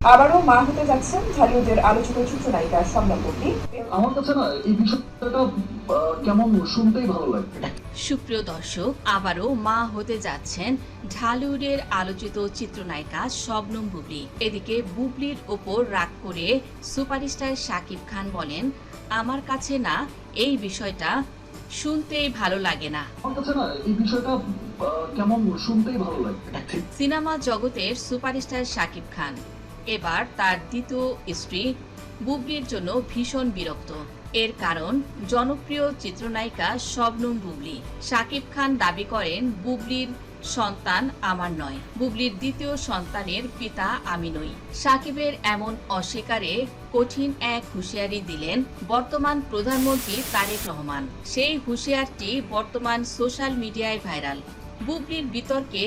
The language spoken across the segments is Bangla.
আবারও মা হতে যাচ্ছেন ঢালিউডের আলোচিত চিত্রনায়িকা শবনম বুবলী। আমার কাছে না এই বিষয়টা কেমন শুনতেই ভালো লাগে। সুপ্রিয় দর্শক, আবারও মা হতে যাচ্ছেন ঢালিউডের আলোচিত চিত্রনায়িকা শবনম বুবলী। এদিকে বুবলীর ওপর রাগ করে সুপারস্টার শাকিব খান বলেন, আমার কাছে না এই বিষয়টা শুনতেই ভালো লাগে না। আমার কাছে না এই বিষয়টা কেমন শুনতেই ভালো লাগে। সিনেমা জগতের সুপারস্টার শাকিব খান এবার তার দ্বিতীয় স্ত্রী বুবলীর জন্য ভীষণ বিরক্ত। এর কারণ জনপ্রিয় চিত্রনায়িকা শবনম বুবলী। শাকিব খান দাবি করেন, বুবলীর সন্তান আমার নয়, বুবলীর দ্বিতীয় সন্তানের পিতা আমি নই। শাকিবের এমন অস্বীকারে কঠিন এক হুঁশিয়ারি দিলেন বর্তমান প্রধানমন্ত্রী তারেক রহমান। সেই হুঁশিয়ারটি বর্তমান সোশ্যাল মিডিয়ায় ভাইরাল। বুবলীর বিতর্কে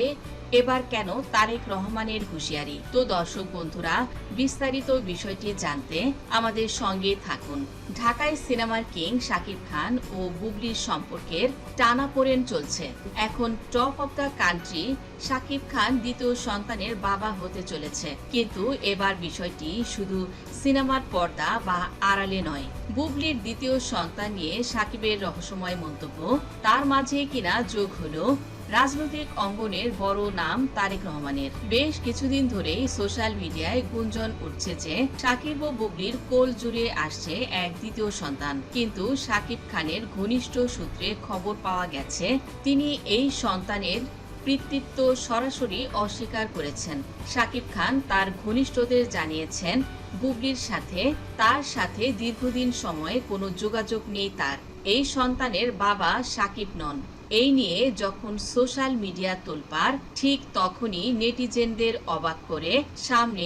এবার কেন তারেক রহমানের হুঁশিয়ারি? তো দর্শক বন্ধুরা, বিস্তারিত বিষয়টি জানতে আমাদের সঙ্গে থাকুন। ঢাকায় সিনেমার কিং শাকিব খান ও বুবলীর সম্পর্কের টানাপোড়েন চলছে। এখন top of the country Shakib Khan দ্বিতীয় সন্তানের বাবা হতে চলেছে। কিন্তু এবার বিষয়টি শুধু সিনেমার পর্দা বা আড়ালে নয়। বুবলীর দ্বিতীয় সন্তান নিয়ে শাকিবের রহস্যময় মন্তব্য, তার মাঝে কিনা যোগ হলো রাজনৈতিক অঙ্গনের বড় নাম তারেক রহমানের। বেশ কিছুদিন ধরেই সোশ্যাল মিডিয়ায় গুঞ্জন উঠছে যে শাকিব ও বুবলীর কোল জুড়ে আসছে এক দ্বিতীয় সন্তান। কিন্তু শাকিব খানের ঘনিষ্ঠ সূত্রে খবর পাওয়া গেছে, তিনি এই সন্তানের পিতৃত্ব সরাসরি অস্বীকার করেছেন। শাকিব খান তার ঘনিষ্ঠদের জানিয়েছেন, বুবলীর সাথে তার সাথে দীর্ঘদিন সময়ে কোনো যোগাযোগ নেই তার। এই সন্তানের বাবা শাকিব নন। এই নিয়ে যখন সোশ্যাল মিডিয়া তোলপাড়, ঠিক তখনই নেটিজেনদের অবাক করে সামনে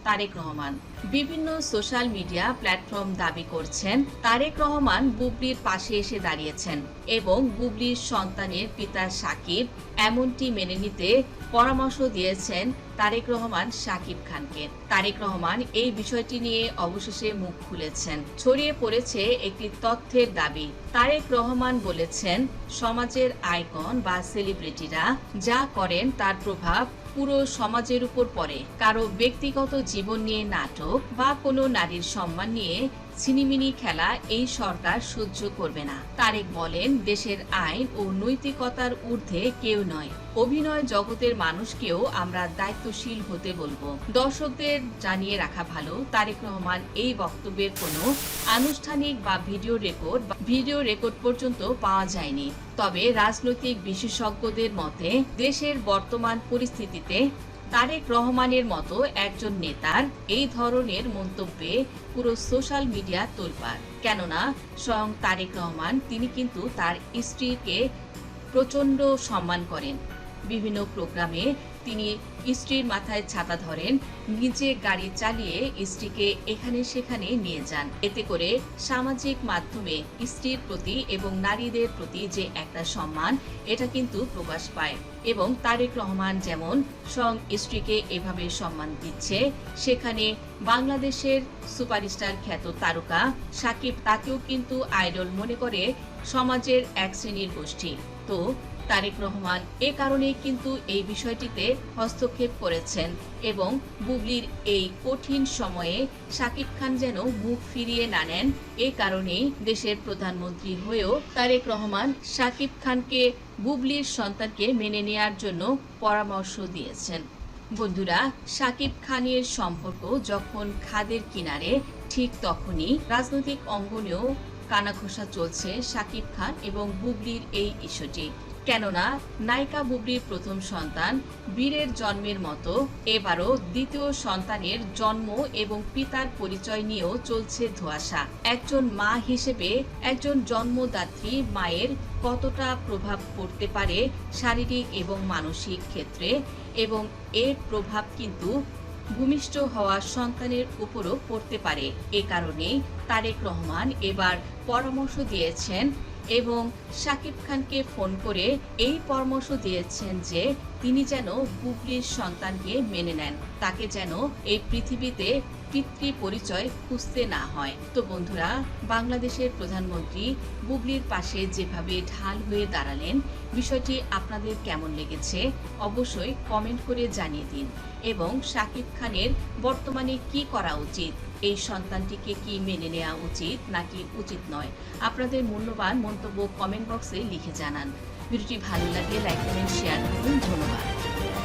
তারেক রহমান। বিভিন্ন সোশ্যাল মিডিয়া প্ল্যাটফর্ম দাবি করছেন, তারেক রহমান বুবলীর পাশে এসে দাঁড়িয়েছেন এবং বুবলীর সন্তানের পিতা শাকিব এমনটি মেনে নিতে পরামর্শ দিয়েছেন তারেক রহমান শাকিব খানকে। তারেক রহমান এই বিষয়টি নিয়ে অবশেষে মুখ খুলেছেন। ছড়িয়ে পড়েছে একটি তথ্যের দাবি। তারেক রহমান বলেছেন, সমাজের আইকন বা সেলিব্রিটিরা যা করেন তার প্রভাব পুরো সমাজের উপর পড়ে। কারো ব্যক্তিগত জীবন নিয়ে নাটক বা কোনো নারীর সম্মান নিয়ে ছিনিমিনি খেলা এই সরকার সহ্য করবে না। তারেক বলেন, দেশের আইন ও নৈতিকতার ঊর্ধ্বে কেউ নয়। অভিনয় জগতের মানুষকেও আমরা দায়িত্বশীল হতে বলবো। দর্শকদের জানিয়ে রাখা ভালো, তারেক রহমান এই বক্তব্যের কোনো আনুষ্ঠানিক বা ভিডিও রেকর্ড পর্যন্ত পাওয়া যায়নি। তবে রাজনৈতিক বিশেষজ্ঞদের মতে, দেশের বর্তমান পরিস্থিতিতে তারেক রহমানের মতো একজন নেতার এই ধরনের মন্তব্যে পুরো সোশ্যাল মিডিয়া তোলপাড়। কেননা স্বয়ং তারেক রহমান তিনি কিন্তু তার স্ত্রীকে প্রচন্ড সম্মান করেন। বিভিন্ন প্রোগ্রামে তিনি স্ত্রীর মাথায় ছাতা ধরেন, নিজে গাড়ি চালিয়ে স্ত্রীকে এখানে সেখানে নিয়ে যান। এতে করে সামাজিক মাধ্যমে স্ত্রীর প্রতি এবং নারীদের প্রতি যে একটা সম্মান, এটা কিন্তু প্রকাশ পায়। এবং তারেক রহমান যেমন স্বয়ং স্ত্রীকে এভাবে সম্মান দিচ্ছে, সেখানে বাংলাদেশের সুপারস্টার খ্যাত তারকা শাকিব, তাকেও কিন্তু আইডল মনে করে সমাজের এক শ্রেণীর গোষ্ঠী। তো তারেক রহমান এ কারণে কিন্তু এই বিষয়টিতে হস্তক্ষেপ করেছেন এবং বুবলীর এই কঠিন সময়ে শাকিব খান যেন মুখ ফিরিয়ে না নেন, এ কারণেই দেশের প্রধানমন্ত্রী হয়েও তারেক রহমান শাকিব খানকে বুবলীর সন্তানকে মেনে নেয়ার জন্য পরামর্শ দিয়েছেন। বন্ধুরা, শাকিব খানের সম্পর্ক যখন খাদের কিনারে, ঠিক তখনই রাজনৈতিক অঙ্গনেও কানাঘোষা চলছে শাকিব খান এবং বুবলীর এই ইস্যুটি। কেননা নায়িকা বুবলীর প্রথম সন্তান বীরের জন্মের মতো এবারও দ্বিতীয় সন্তানের জন্ম এবং পিতার পরিচয় নিয়েও চলছে ধোঁয়াশা। একজন মা হিসেবে একজন জন্মদাত্রী মায়ের কতটা প্রভাব পড়তে পারে শারীরিক এবং মানসিক ক্ষেত্রে, এবং এর প্রভাব কিন্তু ভূমিষ্ঠ হওয়া সন্তানের উপরও পড়তে পারে। এ কারণে তারেক রহমান এবার পরামর্শ দিয়েছেন, এবং শাকিব খানকে ফোন করে এই পরামর্শ দিয়েছেন যে তিনি যেন বুবলির সন্তানকে মেনে নেন, তাকে যেন এই পৃথিবীতে পিতৃ পরিচয় খুঁজতে না হয়। তো বন্ধুরা, বাংলাদেশের প্রধানমন্ত্রী বুবলির পাশে যেভাবে ঢাল হয়ে দাঁড়ালেন, বিষয়টি আপনাদের কেমন লেগেছে অবশ্যই কমেন্ট করে জানিয়ে দিন। এবং শাকিব খানের বর্তমানে কি করা উচিত, এই সন্তানটিকে কি মেনে নেওয়া উচিত নাকি উচিত নয়, আপনাদের মূল্যবান মন্তব্য কমেন্ট বক্সে লিখে জানান। ভিডিওটি ভালো লাগলে লাইক কমেন্ট শেয়ার করুন। ধন্যবাদ।